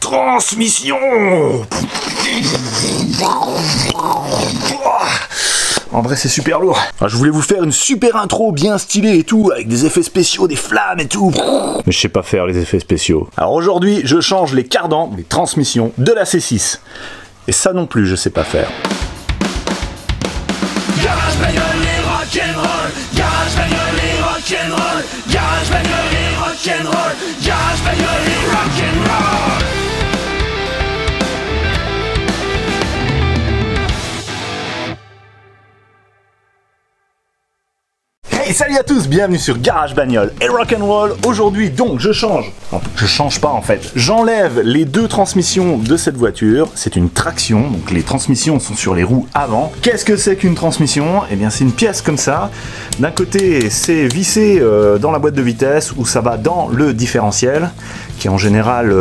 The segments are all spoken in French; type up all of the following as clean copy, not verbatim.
Transmission. En vrai c'est super lourd. Alors, je voulais vous faire une super intro bien stylée et tout, avec des effets spéciaux, des flammes et tout. Mais je sais pas faire les effets spéciaux. Alors aujourd'hui je change les cardans, les transmissions de la C6. Et ça non plus je sais pas faire. Garage bagnole et rock'n'roll, garage bagnole et rock'n'roll, garage bagnole et rock'n'roll, garage bagnole et rock'n'roll. Hey, salut à tous, bienvenue sur Garage Bagnole et Rock'n'Roll. Aujourd'hui donc je change, je change pas en fait, j'enlève les deux transmissions de cette voiture. C'est une traction, donc les transmissions sont sur les roues avant. Qu'est-ce que c'est qu'une transmission? Eh bien c'est une pièce comme ça. D'un côté c'est vissé dans la boîte de vitesse où ça va dans le différentiel, qui en général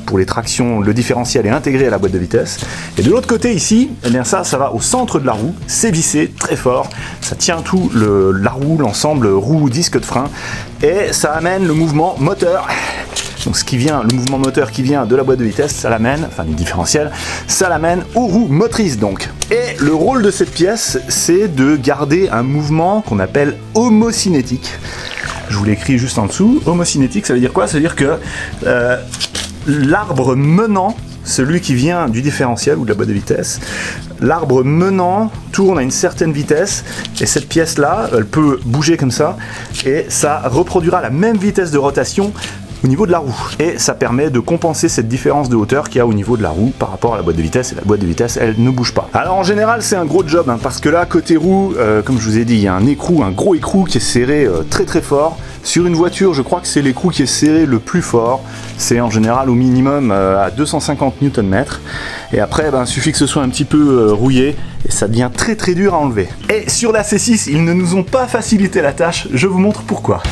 pour les tractions, le différentiel est intégré à la boîte de vitesse. Et de l'autre côté ici, eh bien ça va au centre de la roue, c'est vissé très fort, ça tient tout la roue, l'ensemble roue, disque de frein, et ça amène le mouvement moteur. Donc le mouvement moteur qui vient de la boîte de vitesse, ça l'amène, enfin du différentiel, ça l'amène aux roues motrices donc. Et le rôle de cette pièce, c'est de garder un mouvement qu'on appelle homocinétique. Je vous l'écris juste en dessous. Homocinétique, ça veut dire quoi? Ça veut dire que l'arbre menant, celui qui vient du différentiel ou de la boîte de vitesse, l'arbre menant tourne à une certaine vitesse et cette pièce-là, elle peut bouger comme ça et ça reproduira la même vitesse de rotation au niveau de la roue. Et ça permet de compenser cette différence de hauteur qu'il y a au niveau de la roue par rapport à la boîte de vitesse, et la boîte de vitesse, elle ne bouge pas. Alors en général, c'est un gros job, hein, parce que là, côté roue, comme je vous ai dit, il y a un écrou, un gros écrou qui est serré très très fort. Sur une voiture, je crois que c'est l'écrou qui est serré le plus fort. C'est en général au minimum à 250 Nm. Et après, il suffit que ce soit un petit peu rouillé et ça devient très très dur à enlever. Et sur la C6, ils ne nous ont pas facilité la tâche. Je vous montre pourquoi.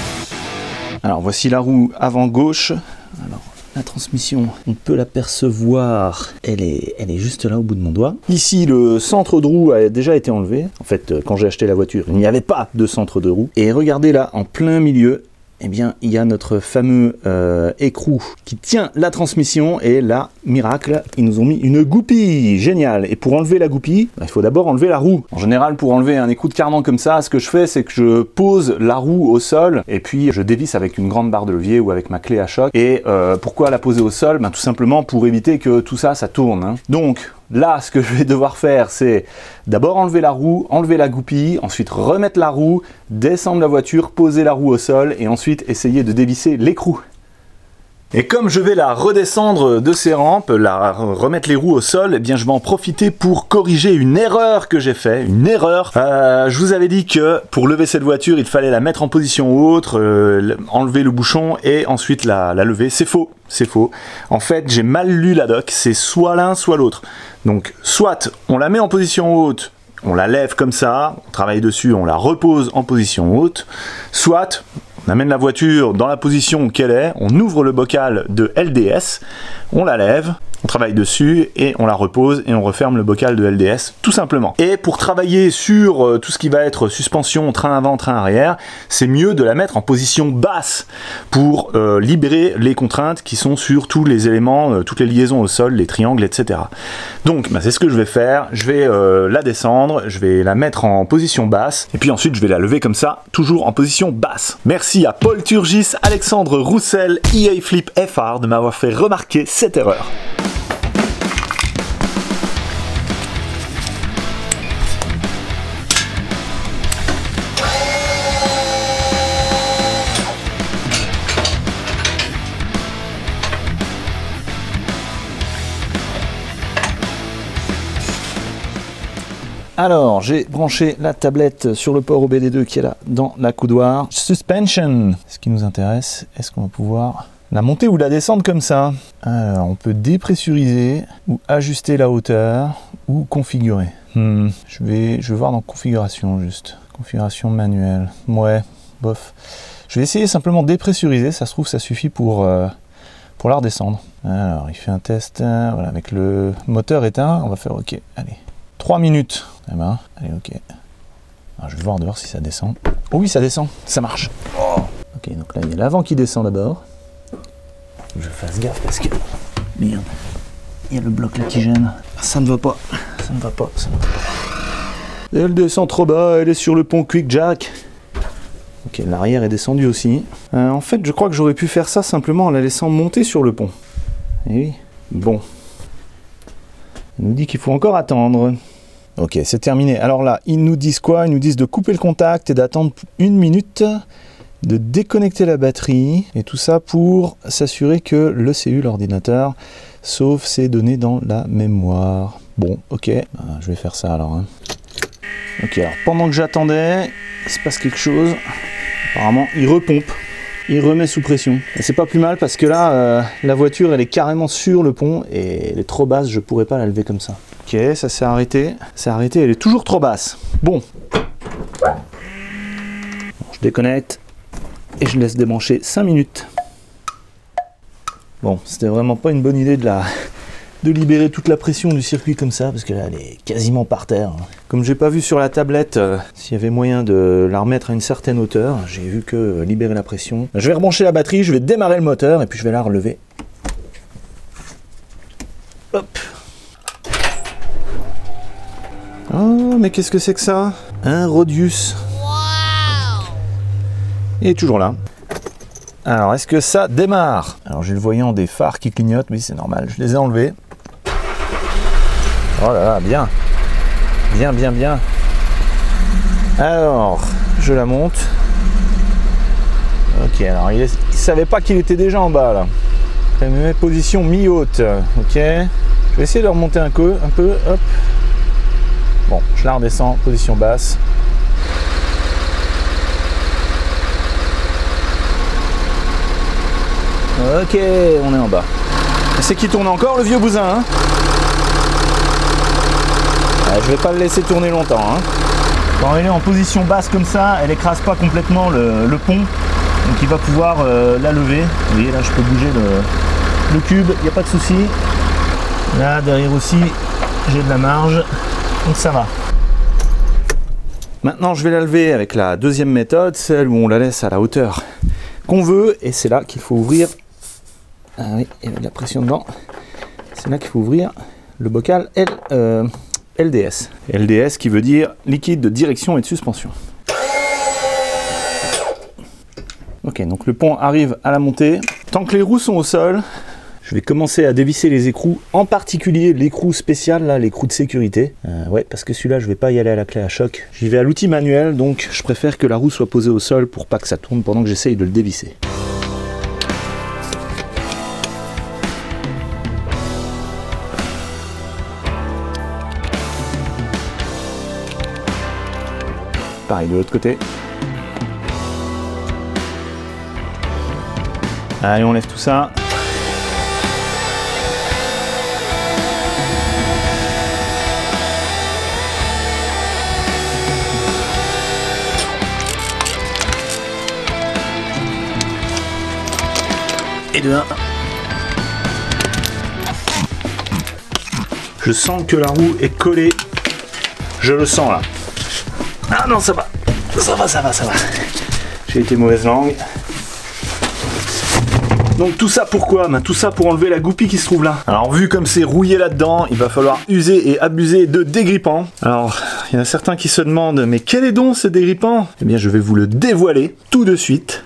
Alors voici la roue avant gauche. Alors la transmission, on peut l'apercevoir, elle est juste là au bout de mon doigt. Ici le centre de roue a déjà été enlevé. En fait quand j'ai acheté la voiture, il n'y avait pas de centre de roue. Et regardez là, en plein milieu, eh bien il y a notre fameux écrou qui tient la transmission. Et là, miracle, ils nous ont mis une goupille. Génial. Et pour enlever la goupille, il faut d'abord enlever la roue. En général, pour enlever un écrou de cardan comme ça, ce que je fais, c'est que je pose la roue au sol et puis je dévisse avec une grande barre de levier ou avec ma clé à choc. Et pourquoi la poser au sol? Tout simplement pour éviter que tout ça, ça tourne, hein. Donc là, ce que je vais devoir faire, c'est d'abord enlever la roue, enlever la goupille, ensuite remettre la roue, descendre la voiture, poser la roue au sol et ensuite essayer de dévisser l'écrou. Et comme je vais la redescendre de ces rampes, remettre les roues au sol, eh bien je vais en profiter pour corriger une erreur que j'ai fait, une erreur. Je vous avais dit que pour lever cette voiture, il fallait la mettre en position haute, enlever le bouchon et ensuite la lever. C'est faux, c'est faux. En fait, j'ai mal lu la doc, c'est soit l'un, soit l'autre. Donc, soit on la met en position haute, on la lève comme ça, on travaille dessus, on la repose en position haute, soit on amène la voiture dans la position qu'elle est, on ouvre le bocal de LDS, on la lève, on travaille dessus et on la repose et on referme le bocal de LDS tout simplement. Et pour travailler sur tout ce qui va être suspension, train avant, train arrière, c'est mieux de la mettre en position basse pour libérer les contraintes qui sont sur tous les éléments, toutes les liaisons au sol, les triangles, etc. Donc c'est ce que je vais faire, je vais la descendre, je vais la mettre en position basse et puis ensuite je vais la lever comme ça, toujours en position basse. Merci à Paul Turgis, Alexandre Roussel, EA Flip FR de m'avoir fait remarquer cette erreur. Alors, j'ai branché la tablette sur le port OBD2 qui est là dans la coudoir. Suspension, ce qui nous intéresse, est-ce qu'on va pouvoir la monter ou la descendre comme ça? Alors, on peut dépressuriser ou ajuster la hauteur ou configurer. Je vais voir dans configuration juste. Configuration manuelle. Ouais, bof. Je vais essayer simplement de dépressuriser, ça se trouve ça suffit pour la redescendre. Alors, il fait un test, voilà, avec le moteur éteint, on va faire OK, allez. 3 minutes. Eh ben, allez, ok. Alors, je vais voir dehors si ça descend. Oh oui, ça descend, ça marche. Oh. Ok, donc là, il y a l'avant qui descend d'abord. Faut que je fasse gaffe parce que Merde. Il y a le bloc là qui gêne. Ça ne va pas. Ça ne va pas. Ça ne va pas. Elle descend trop bas. Elle est sur le pont Quick Jack. Ok, l'arrière est descendu aussi. En fait, je crois que j'aurais pu faire ça simplement en la laissant monter sur le pont. Et oui. Bon. Il nous dit qu'il faut encore attendre. Ok, c'est terminé. Alors là, ils nous disent quoi? Ils nous disent de couper le contact et d'attendre 1 minute, de déconnecter la batterie, et tout ça pour s'assurer que le CPU, l'ordinateur, sauve ses données dans la mémoire. Bon, ok, je vais faire ça alors. Hein. Ok, alors pendant que j'attendais, il se passe quelque chose. Apparemment, il repompe. Il remet sous pression. Et c'est pas plus mal parce que là, la voiture, elle est carrément sur le pont et elle est trop basse, je pourrais pas la lever comme ça. Ok, ça s'est arrêté. C'est arrêté, elle est toujours trop basse. Bon. Je déconnecte et je laisse débrancher 5 minutes. Bon, c'était vraiment pas une bonne idée de libérer toute la pression du circuit comme ça, parce que là, elle est quasiment par terre. Comme j'ai pas vu sur la tablette s'il y avait moyen de la remettre à une certaine hauteur, j'ai vu que libérer la pression. Je vais rebrancher la batterie, je vais démarrer le moteur, et puis je vais la relever. Hop. Oh, mais qu'est-ce que c'est que ça? Un Rodius. Il est toujours là. Alors, est-ce que ça démarre? Alors, j'ai le voyant des phares qui clignotent, mais c'est normal, je les ai enlevés. Oh là là, bien. Bien, bien, bien. Alors, je la monte. Ok, alors il savait pas qu'il était déjà en bas là. Je me mets position mi-haute. Ok. Je vais essayer de remonter un peu, hop. Bon, je la redescends, position basse. Ok, on est en bas. C'est qui tourne encore, le vieux bousin, hein? Je vais pas le laisser tourner longtemps. Hein. Quand elle est en position basse comme ça, elle écrase pas complètement le pont. Donc il va pouvoir la lever. Vous voyez là, je peux bouger le cube, il n'y a pas de souci. Là, derrière aussi, j'ai de la marge. Donc ça va. Maintenant, je vais la lever avec la deuxième méthode, celle où on la laisse à la hauteur qu'on veut. Et c'est là qu'il faut ouvrir. Ah oui, il y avait de la pression dedans. C'est là qu'il faut ouvrir le bocal LDS. LDS qui veut dire liquide de direction et de suspension. Ok, donc le pont arrive à la montée. Tant que les roues sont au sol, je vais commencer à dévisser les écrous, en particulier l'écrou spécial, là, l'écrou de sécurité. Ouais, parce que celui-là, je vais pas y aller à la clé à choc. J'y vais à l'outil manuel, donc je préfère que la roue soit posée au sol pour pas que ça tourne pendant que j'essaye de le dévisser. Pareil de l'autre côté. Allez, on lève tout ça. Et de 1. Je sens que la roue est collée. Je le sens là. Ah non, ça va. Ça va. J'ai été mauvaise langue. Donc tout ça pourquoi? Tout ça pour enlever la goupille qui se trouve là. Alors vu comme c'est rouillé là-dedans, il va falloir user et abuser de dégrippant. Alors, il y en a certains qui se demandent, mais quel est donc ce dégrippant? Eh bien, je vais vous le dévoiler tout de suite.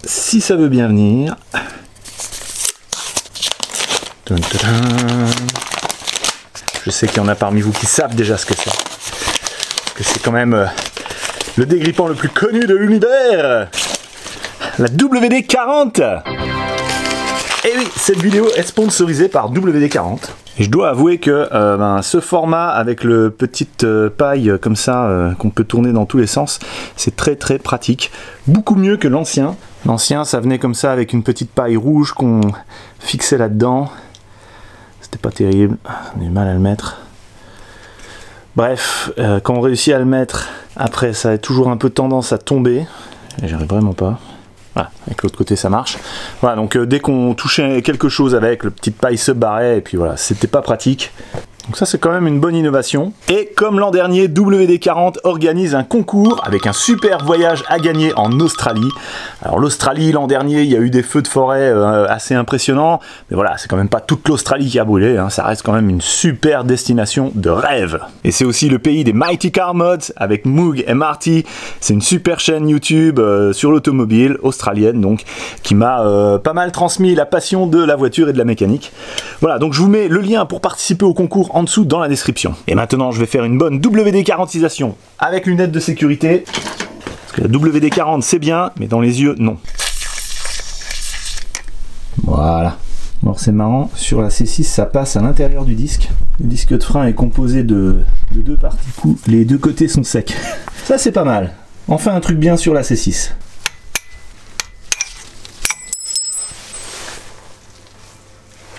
Si ça veut bien venir. Je sais qu'il y en a parmi vous qui savent déjà ce que c'est. Que c'est quand même le dégrippant le plus connu de l'univers, la WD-40. Et oui, cette vidéo est sponsorisée par WD-40. Et je dois avouer que ce format avec le petite paille comme ça qu'on peut tourner dans tous les sens, c'est très très pratique. Beaucoup mieux que l'ancien. L'ancien, ça venait comme ça avec une petite paille rouge qu'on fixait là-dedans. C'était pas terrible, on a eu mal à le mettre. Bref, quand on réussit à le mettre, après ça a toujours un peu tendance à tomber. Et j'arrive vraiment pas. Voilà, avec l'autre côté ça marche. Voilà, donc dès qu'on touchait quelque chose avec, le petite paille se barrait et puis voilà, c'était pas pratique. Donc ça c'est quand même une bonne innovation. Et comme l'an dernier, WD-40 organise un concours avec un super voyage à gagner en Australie. Alors l'Australie, l'an dernier, il y a eu des feux de forêt assez impressionnants. Mais voilà, c'est quand même pas toute l'Australie qui a brûlé, hein. Ça reste quand même une super destination de rêve. Et c'est aussi le pays des Mighty Car Mods avec Moog et Marty. C'est une super chaîne YouTube sur l'automobile australienne, donc qui m'a pas mal transmis la passion de la voiture et de la mécanique. Voilà, donc je vous mets le lien pour participer au concours en dessous dans la description. Et maintenant, je vais faire une bonne WD-40isation avec lunettes de sécurité. Parce que la WD-40, c'est bien, mais dans les yeux, non. Voilà. Alors c'est marrant, sur la C6, ça passe à l'intérieur du disque. Le disque de frein est composé de deux parties. Du coup, les deux côtés sont secs. Ça, c'est pas mal. Enfin, un truc bien sur la C6.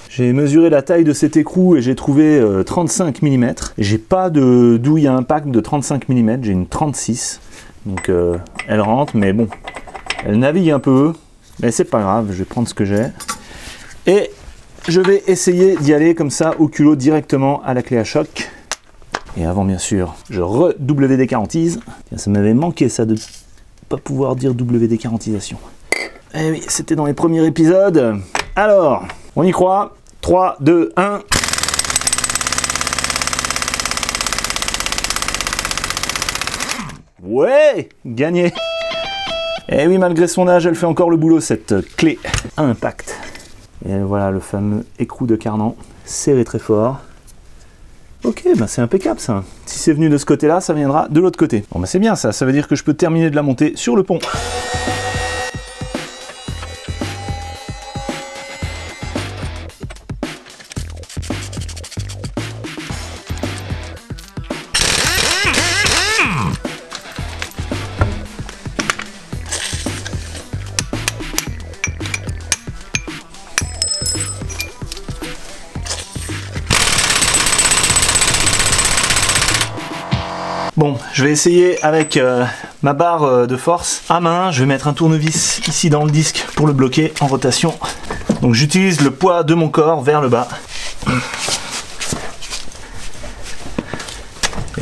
J'ai mesuré la taille de cet écrou et j'ai trouvé 35 mm. J'ai pas de douille à impact de 35 mm, j'ai une 36. Donc elle rentre, mais bon, elle navigue un peu. Mais c'est pas grave, je vais prendre ce que j'ai. Et je vais essayer d'y aller comme ça au culot directement à la clé à choc. Et avant bien sûr, je WD-40ise. Ça m'avait manqué ça de pas pouvoir dire WD-40isation. Eh oui, c'était dans les premiers épisodes. Alors, on y croit. 3, 2, 1. Ouais, gagné. Et oui, malgré son âge, elle fait encore le boulot, cette clé à impact. Et voilà le fameux écrou de Carnan, serré très fort. Ok, ben c'est impeccable ça. Si c'est venu de ce côté-là, ça viendra de l'autre côté. Bon, ben c'est bien ça, ça veut dire que je peux terminer de la monter sur le pont. Bon, je vais essayer avec ma barre de force à main. Je vais mettre un tournevis ici dans le disque pour le bloquer en rotation. Donc j'utilise le poids de mon corps vers le bas.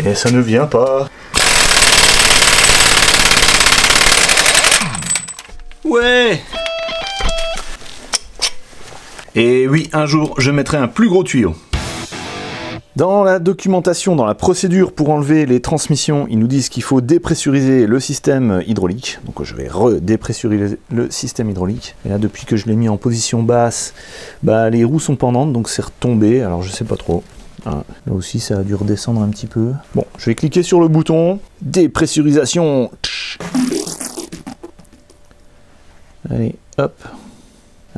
Et ça ne vient pas. Ouais! Et oui, un jour, je mettrai un plus gros tuyau. Dans la documentation, dans la procédure pour enlever les transmissions, ils nous disent qu'il faut dépressuriser le système hydraulique. Donc je vais redépressuriser le système hydraulique. Et là, depuis que je l'ai mis en position basse, bah, les roues sont pendantes, donc c'est retombé. Alors je sais pas trop. Ah, là aussi, ça a dû redescendre un petit peu. Bon, je vais cliquer sur le bouton. Dépressurisation. Allez, hop.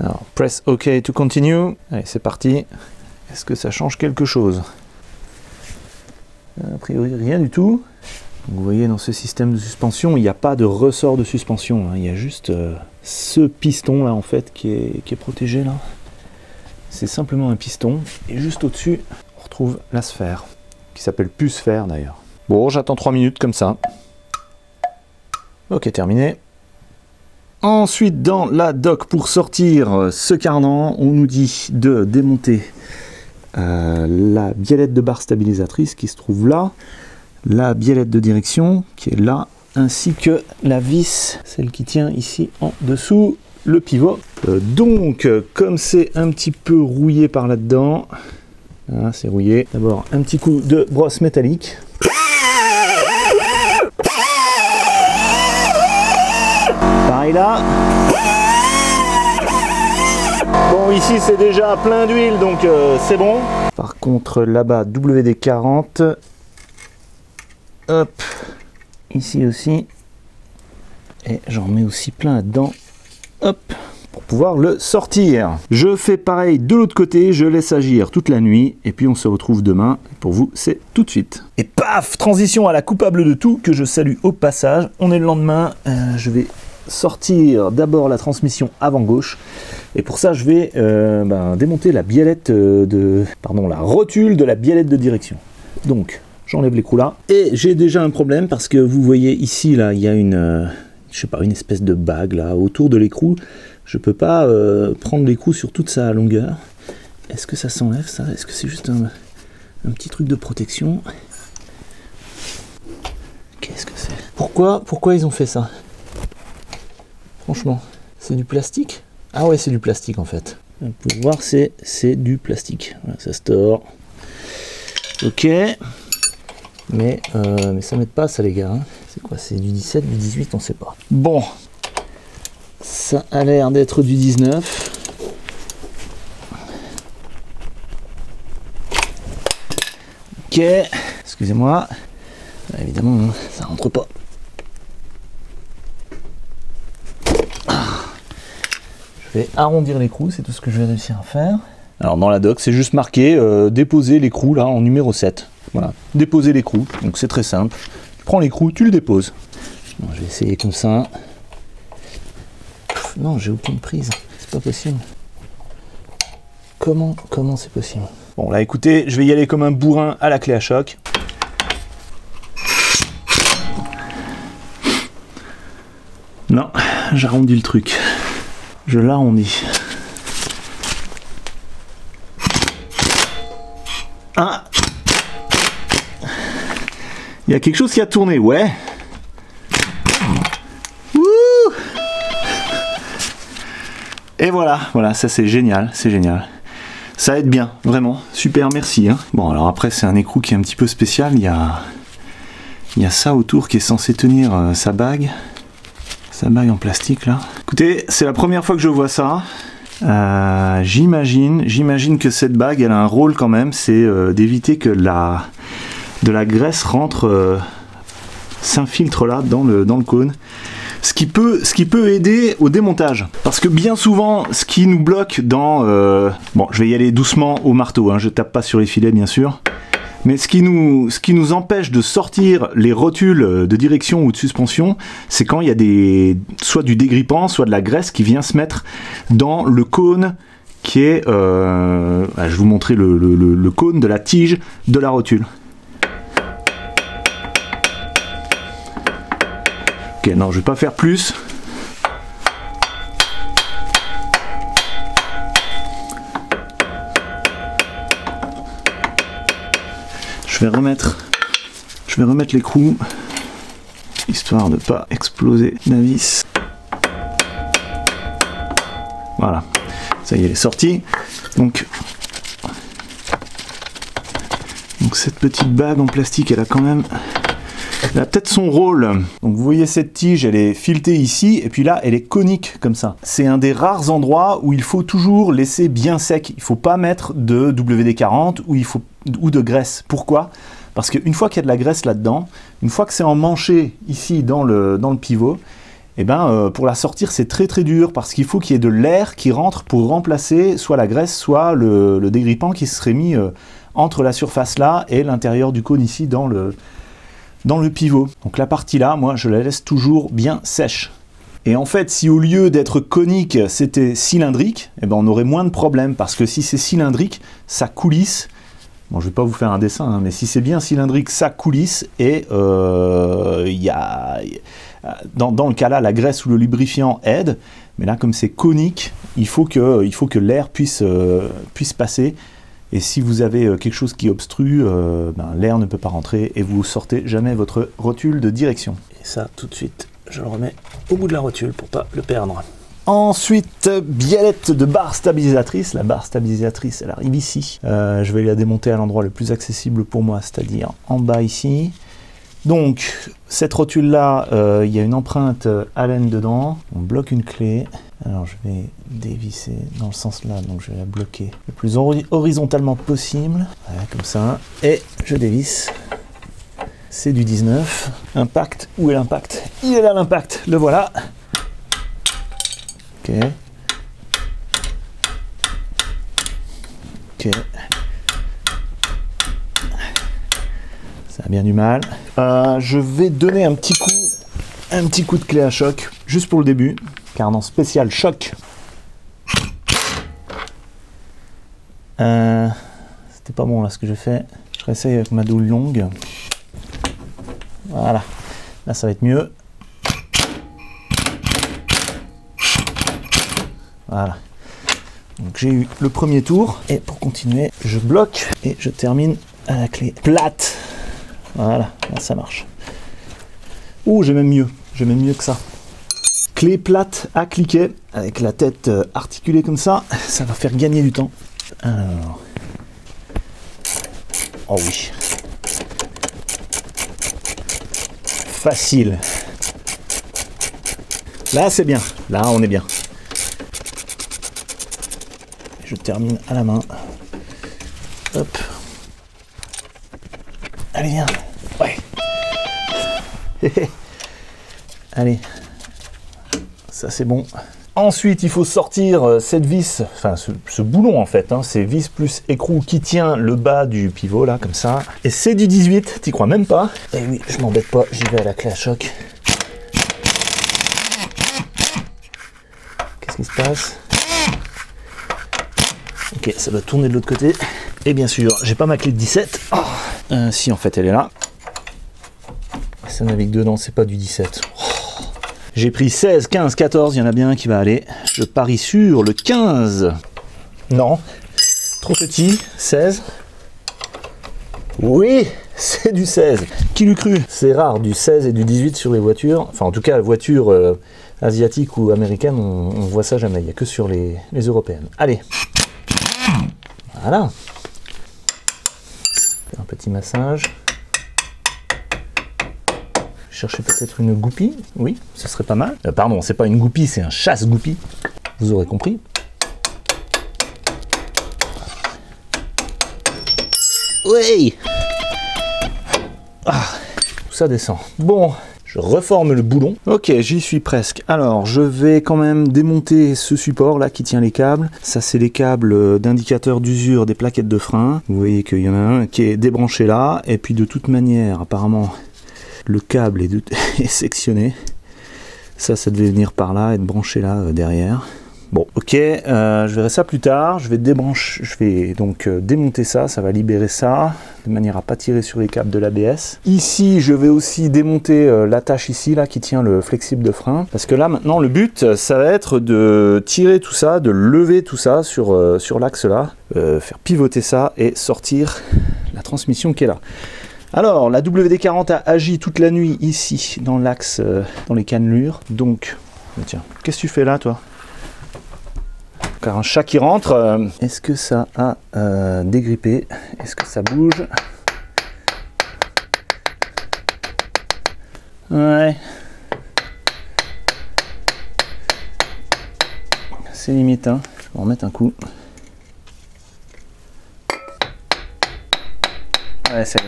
Alors, press OK to continue. Allez, c'est parti. Est-ce que ça change quelque chose? A priori, rien du tout. Vous voyez, dans ce système de suspension, il n'y a pas de ressort de suspension. Il y a juste ce piston là, en fait, qui est protégé là. C'est simplement un piston. Et juste au-dessus, on retrouve la sphère, qui s'appelle puce-sphère d'ailleurs. Bon, j'attends 3 minutes comme ça. Ok, terminé. Ensuite, dans la doc, pour sortir ce carnan, on nous dit de démonter la biellette de barre stabilisatrice qui se trouve là, la biellette de direction qui est là, ainsi que la vis, celle qui tient ici en dessous, le pivot. Donc, comme c'est un petit peu rouillé par là-dedans, hein, c'est rouillé, d'abord un petit coup de brosse métallique. Pareil là. Bon, ici c'est déjà plein d'huile, donc c'est bon. Par contre là-bas, WD-40. Hop. Ici aussi. Et j'en mets aussi plein là-dedans. Hop. Pour pouvoir le sortir. Je fais pareil de l'autre côté, je laisse agir toute la nuit. Et puis on se retrouve demain. Pour vous, c'est tout de suite. Et paf, transition à la coupable de tout, que je salue au passage. On est le lendemain. Je vais sortir d'abord la transmission avant gauche, et pour ça je vais démonter la biellette la rotule de la biellette de direction. Donc j'enlève l'écrou là, et j'ai déjà un problème parce que vous voyez ici là, il y a une une espèce de bague là autour de l'écrou. Je peux pas prendre l'écrou sur toute sa longueur. Est-ce que ça s'enlève ça? Est-ce que c'est juste un petit truc de protection. Qu'est-ce que c'est? Pourquoi ils ont fait ça? Franchement, c'est du plastique? Ah ouais, c'est du plastique en fait. Vous pouvez voir, c'est du plastique. Voilà, ça se tord. Ok. Mais ça m'aide pas ça les gars. Hein. C'est quoi? C'est du 17, du 18, on sait pas. Bon. Ça a l'air d'être du 19. Ok. Excusez-moi. Évidemment, ça rentre pas. Je vais arrondir l'écrou, c'est tout ce que je vais réussir à faire. Alors dans la doc, c'est juste marqué déposer l'écrou là en numéro 7. Voilà, déposer l'écrou. Donc c'est très simple. Tu prends l'écrou, tu le déposes. Bon, je vais essayer comme ça. Non, j'ai aucune prise. C'est pas possible. Comment c'est possible? Bon là écoutez, je vais y aller comme un bourrin à la clé à choc. Non, j'arrondis le truc. Je l'arrondis. Ah! Il y a quelque chose qui a tourné, ouais. Wouh! Et voilà, ça c'est génial, c'est génial. Ça aide bien, vraiment, super, merci. Hein. Bon, alors après c'est un écrou qui est un petit peu spécial, il y a ça autour qui est censé tenir sa bague en plastique là. Écoutez, c'est la première fois que je vois ça. J'imagine que cette bague elle a un rôle quand même, c'est d'éviter que de la graisse rentre, s'infiltre là dans le cône. Ce qui peut aider au démontage. Parce que bien souvent, ce qui nous bloque dans... bon, je vais y aller doucement au marteau, hein, je tape pas sur les filets bien sûr. Mais ce qui nous empêche de sortir les rotules de direction ou de suspension, c'est quand il y a soit du dégrippant, soit de la graisse qui vient se mettre dans le cône qui est... je vais vous montrer le cône de la tige de la rotule. Ok, non, je vais pas faire plus. Je vais remettre l'écrou, histoire de ne pas exploser la vis. Voilà, ça y est, elle est sortie. Donc cette petite bague en plastique, elle a peut-être son rôle. Donc vous voyez cette tige, elle est filetée ici, et puis là, elle est conique comme ça. C'est un des rares endroits où il faut toujours laisser bien sec. Il ne faut pas mettre de WD-40 ou de graisse. Pourquoi? Parce qu'une fois qu'il y a de la graisse là-dedans, une fois que c'est emmanché ici dans le pivot, eh ben, pour la sortir, c'est très très dur parce qu'il faut qu'il y ait de l'air qui rentre pour remplacer soit la graisse, soit le dégrippant qui serait mis entre la surface là et l'intérieur du cône ici dans le pivot. Donc la partie là, moi, je la laisse toujours bien sèche. Et en fait, si au lieu d'être conique, c'était cylindrique, eh ben, on aurait moins de problèmes parce que si c'est cylindrique, ça coulisse. Bon, je vais pas vous faire un dessin, hein, mais si c'est bien cylindrique, ça coulisse et dans le cas là, la graisse ou le lubrifiant aide. Mais là, comme c'est conique, il faut que l'air puisse passer. Et si vous avez quelque chose qui obstrue, l'air ne peut pas rentrer et vous sortez jamais votre rotule de direction. Et ça, tout de suite, je le remets au bout de la rotule pour pas le perdre. Ensuite, biellette de barre stabilisatrice. La barre stabilisatrice, elle arrive ici. Je vais la démonter à l'endroit le plus accessible pour moi, c'est-à-dire en bas ici. Donc, cette rotule-là, il y a une empreinte Allen dedans. On bloque une clé. Alors, je vais dévisser dans le sens là, donc je vais la bloquer le plus horizontalement possible. Voilà, comme ça. Et je dévisse. C'est du 19. Impact, où est l'impact? Il est là l'impact, le voilà. Ok. Ok. Ça a bien du mal. Je vais donner un petit coup de clé à choc, juste pour le début, car dans spécial choc. C'était pas bon là ce que j'ai fait. Je réessaye avec ma douille longue. Voilà. Là ça va être mieux. Voilà. Donc j'ai eu le premier tour et pour continuer, je bloque et je termine à la clé plate. Voilà, là ça marche. Oh, j'ai même mieux que ça. Clé plate à cliquet, avec la tête articulée comme ça va faire gagner du temps. Alors... Oh oui. Facile. Là c'est bien, là on est bien. Je termine à la main. Hop. Allez viens. Ouais. Allez. Ça c'est bon. Ensuite, il faut sortir cette vis, enfin ce boulon en fait, hein, c'est vis plus écrou qui tient le bas du pivot là, comme ça. Et c'est du 18, t'y crois même pas? Et oui, je m'embête pas, j'y vais à la clé à choc. Qu'est-ce qui se passe? Ok, ça doit tourner de l'autre côté. Et bien sûr, j'ai pas ma clé de 17. Oh. Si, en fait, elle est là. Ça navigue dedans, c'est pas du 17. Oh. J'ai pris 16, 15, 14, il y en a bien un qui va aller. Je parie sur le 15. Non, trop petit, 16. Oui, c'est du 16. Qui l'eût cru? C'est rare, du 16 et du 18 sur les voitures. Enfin, en tout cas, voitures asiatiques ou américaines, on voit ça jamais. Il n'y a que sur les européennes. Allez. Voilà. Un petit massage. Chercher peut-être une goupille, oui, ce serait pas mal. Pardon, c'est pas une goupille, c'est un chasse-goupille. Vous aurez compris. Oui. Ah, tout ça descend. Bon, je reforme le boulon. Ok, j'y suis presque. Alors, je vais quand même démonter ce support là qui tient les câbles. Ça, c'est les câbles d'indicateur d'usure des plaquettes de frein. Vous voyez qu'il y en a un qui est débranché là. Et puis de toute manière, apparemment... Le câble est sectionné. Ça devait venir par là et être branché là derrière. Bon, ok, je verrai ça plus tard. Je vais donc démonter ça. Ça va libérer ça de manière à pas tirer sur les câbles de l'ABS. Ici, je vais aussi démonter l'attache ici là qui tient le flexible de frein. Parce que là maintenant, le but, ça va être de tirer tout ça, de lever tout ça sur l'axe là, faire pivoter ça et sortir la transmission qui est là. Alors, la WD-40 a agi toute la nuit ici, dans l'axe, dans les cannelures. Donc, tiens, qu'est-ce que tu fais là, toi? Car un chat qui rentre, est-ce que ça a dégrippé? Est-ce que ça bouge? Ouais. C'est limite, hein. Je vais en remettre un coup. Ouais, c'est...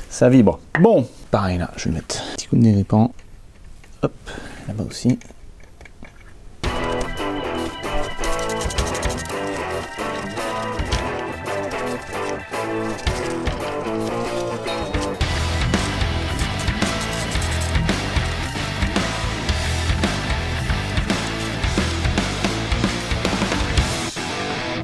Ça vibre. Bon, pareil là, je vais mettre un petit coup de dégrippant. Hop, là-bas aussi.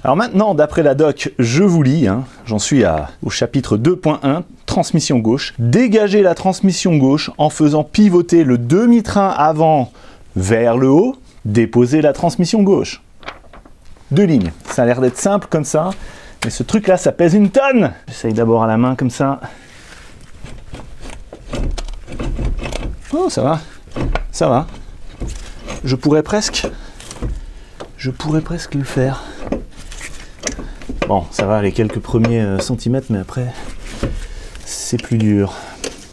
Alors maintenant, d'après la doc, je vous lis, hein, j'en suis au chapitre 2.1, transmission gauche. Dégagez la transmission gauche en faisant pivoter le demi-train avant vers le haut, déposez la transmission gauche. 2 lignes, ça a l'air d'être simple comme ça, mais ce truc-là, ça pèse une tonne. J'essaye d'abord à la main comme ça. Oh, ça va, ça va. Je pourrais presque le faire. Bon, ça va, les quelques premiers centimètres, mais après, c'est plus dur.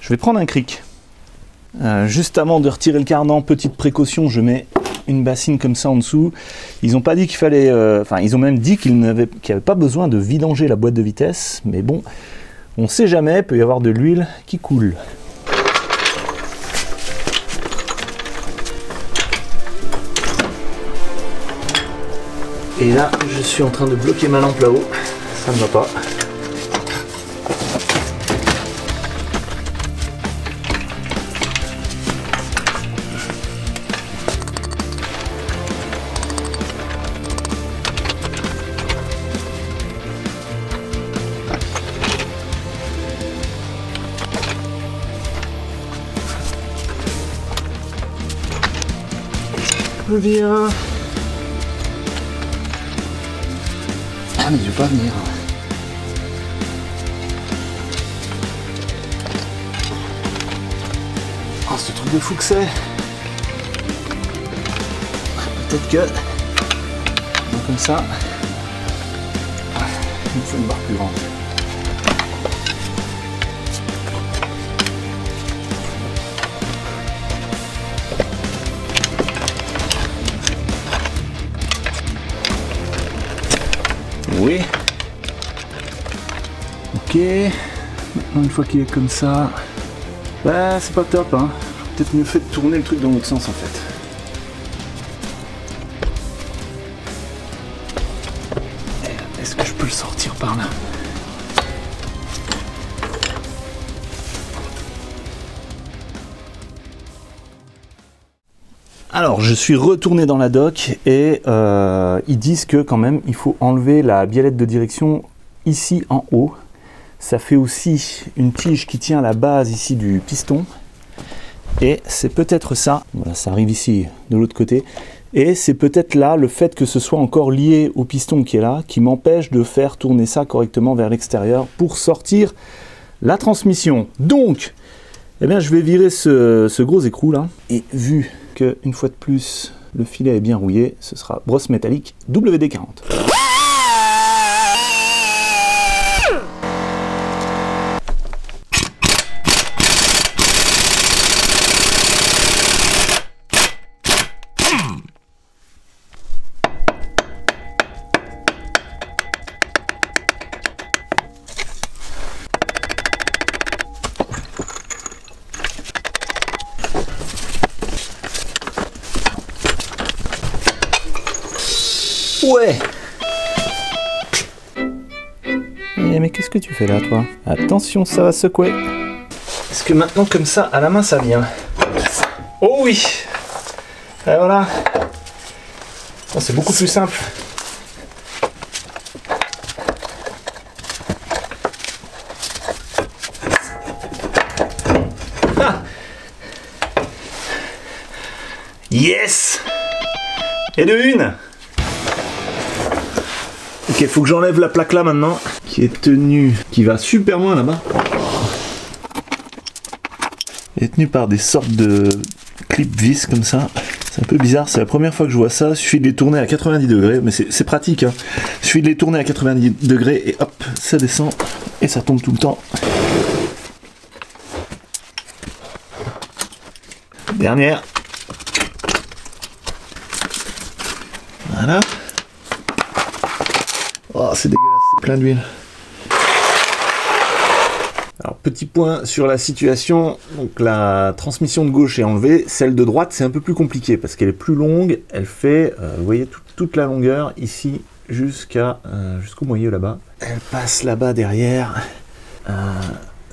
Je vais prendre un cric. Juste avant de retirer le cardan, petite précaution, je mets une bassine comme ça en dessous. Ils n'ont pas dit qu'il fallait... Enfin, ils ont même dit qu'il n'y avait pas besoin de vidanger la boîte de vitesse. Mais bon, on ne sait jamais, il peut y avoir de l'huile qui coule. Et là, je suis en train de bloquer ma lampe là-haut. Ça ne va pas. Viens. Ah mais je vais pas venir. Oh, ce truc de fou que c'est. Peut-être que... Donc comme ça... Il me faut une barre plus grande. Oui. Ok. Maintenant, une fois qu'il est comme ça, bah c'est pas top, hein. Peut-être mieux fait de tourner le truc dans l'autre sens en fait. Est-ce que je peux le sortir par là? Alors, je suis retourné dans la dock et ils disent que quand même, il faut enlever la biellette de direction ici en haut. Ça fait aussi une tige qui tient à la base ici du piston. Et c'est peut-être ça. Voilà, ça arrive ici de l'autre côté. Et c'est peut-être là le fait que ce soit encore lié au piston qui est là, qui m'empêche de faire tourner ça correctement vers l'extérieur pour sortir la transmission. Donc, eh bien, je vais virer ce gros écrou là. Et vu que, une fois de plus, le filet est bien rouillé, ce sera brosse métallique WD-40. Ouais. Mais qu'est-ce que tu fais là, toi? Attention, ça va secouer. Est-ce que maintenant, comme ça, à la main, ça vient? Oh oui. Et voilà. Oh, c'est beaucoup plus simple. Ah. Yes. Et de une. Ok, faut que j'enlève la plaque là maintenant, qui est tenue, qui va super loin là-bas. Elle est tenue par des sortes de clips vis comme ça. C'est un peu bizarre, c'est la première fois que je vois ça. Il suffit de les tourner à 90 degrés, mais c'est pratique, hein. Il suffit de les tourner à 90 degrés et hop, ça descend et ça tombe tout le temps. Dernière. Voilà. Oh, c'est dégueulasse, c'est plein d'huile. Alors, petit point sur la situation. Donc, la transmission de gauche est enlevée. Celle de droite, c'est un peu plus compliqué parce qu'elle est plus longue. Elle fait, vous voyez, toute la longueur ici jusqu'au moyeu là-bas. Elle passe là-bas derrière.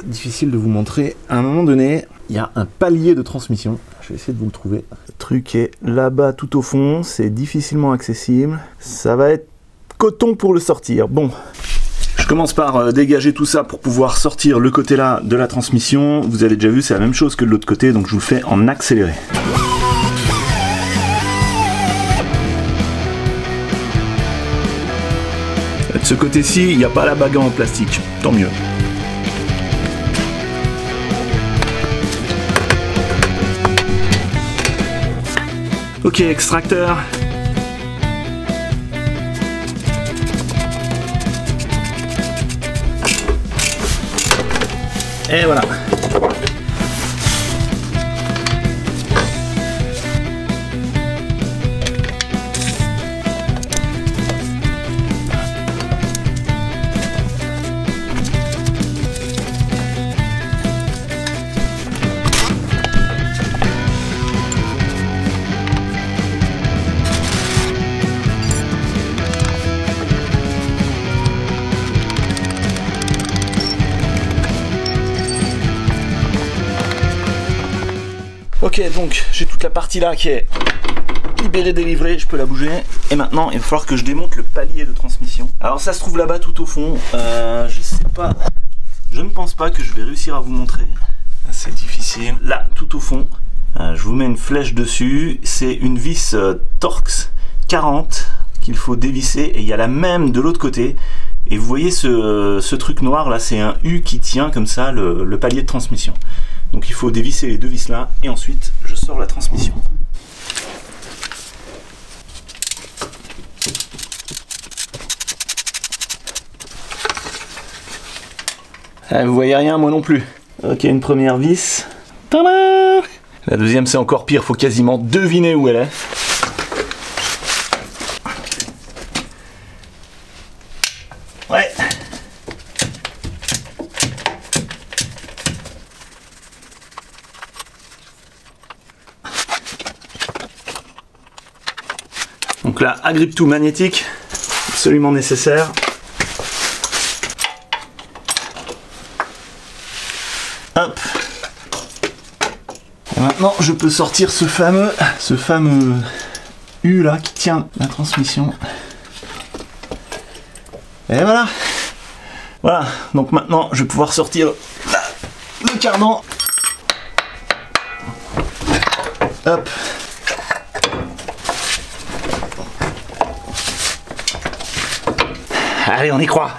Difficile de vous montrer. À un moment donné, il y a un palier de transmission. Je vais essayer de vous le trouver. Le truc est là-bas tout au fond. C'est difficilement accessible. Ça va être coton pour le sortir. Bon, je commence par dégager tout ça pour pouvoir sortir le côté là de la transmission. Vous avez déjà vu, c'est la même chose que de l'autre côté, donc je vous le fais en accéléré. De ce côté-ci, il n'y a pas la bague en plastique, tant mieux. Ok, extracteur. Et voilà. Ok, donc j'ai toute la partie là qui est libérée, délivrée, je peux la bouger. Et maintenant, il va falloir que je démonte le palier de transmission. Alors ça se trouve là-bas tout au fond. Je sais pas, je ne pense pas que je vais réussir à vous montrer. C'est difficile. Là, tout au fond, je vous mets une flèche dessus. C'est une vis Torx 40 qu'il faut dévisser. Et il y a la même de l'autre côté. Et vous voyez ce truc noir là, c'est un U qui tient comme ça le palier de transmission. Donc il faut dévisser les deux vis là et ensuite je sors la transmission. Ah, vous voyez rien, moi non plus. Ok, une première vis. Tada! La deuxième c'est encore pire, faut quasiment deviner où elle est. Ouais. Donc là, agrippe-tout magnétique, absolument nécessaire. Hop. Et maintenant, je peux sortir ce fameux U là qui tient la transmission. Et voilà. Voilà. Donc maintenant, je vais pouvoir sortir le cardan. Hop. Allez, on y croit.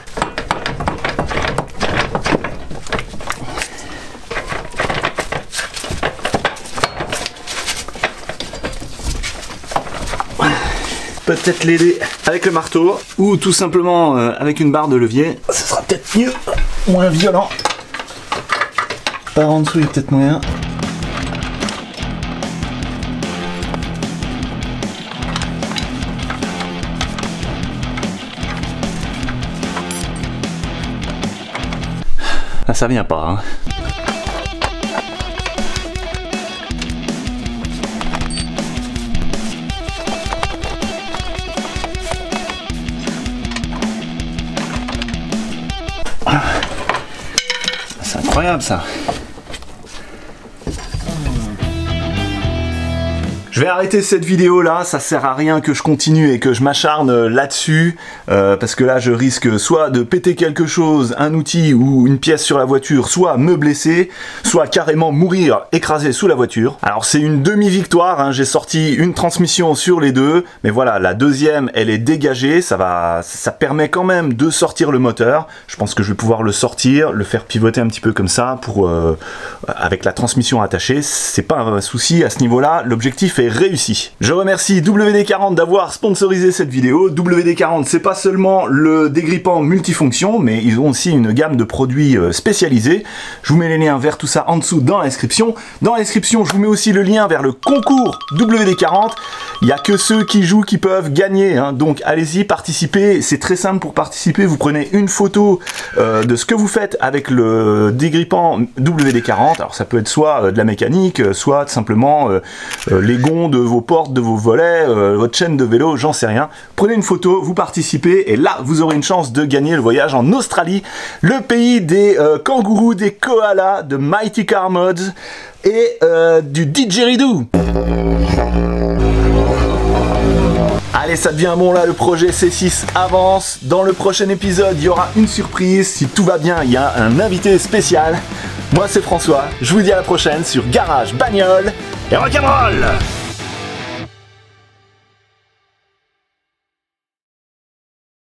Peut-être l'aider avec le marteau ou tout simplement avec une barre de levier. Ce sera peut-être mieux, moins violent. Par en dessous, il y a peut-être moyen. Ah, ça vient pas, hein. C'est incroyable ça. Je vais arrêter cette vidéo là, ça sert à rien que je continue et que je m'acharne là-dessus parce que là je risque soit de péter quelque chose, un outil ou une pièce sur la voiture, soit me blesser, soit carrément mourir écrasé sous la voiture. Alors c'est une demi-victoire, hein, j'ai sorti une transmission sur les deux, mais voilà, la deuxième elle est dégagée, ça permet quand même de sortir le moteur. Je pense que je vais pouvoir le sortir, le faire pivoter un petit peu comme ça pour avec la transmission attachée, c'est pas un souci à ce niveau-là, l'objectif est réussi. Je remercie WD-40 d'avoir sponsorisé cette vidéo. WD-40 c'est pas seulement le dégrippant multifonction, mais ils ont aussi une gamme de produits spécialisés. Je vous mets les liens vers tout ça en dessous dans la description. Dans la description, je vous mets aussi le lien vers le concours WD-40. Il n'y a que ceux qui jouent qui peuvent gagner, hein. Donc allez-y, participez. C'est très simple pour participer. Vous prenez une photo de ce que vous faites avec le dégrippant WD-40. Alors ça peut être soit de la mécanique, soit simplement les gonds de vos portes, de vos volets, votre chaîne de vélo, j'en sais rien. Prenez une photo, vous participez et là vous aurez une chance de gagner le voyage en Australie, le pays des kangourous, des koalas, de Mighty Car Mods et du didgeridoo. Allez, ça devient bon là, le projet C6 avance. Dans le prochain épisode, il y aura une surprise. Si tout va bien, il y a un invité spécial. Moi c'est François, je vous dis à la prochaine sur Garage Bagnole et Rock'n'Roll.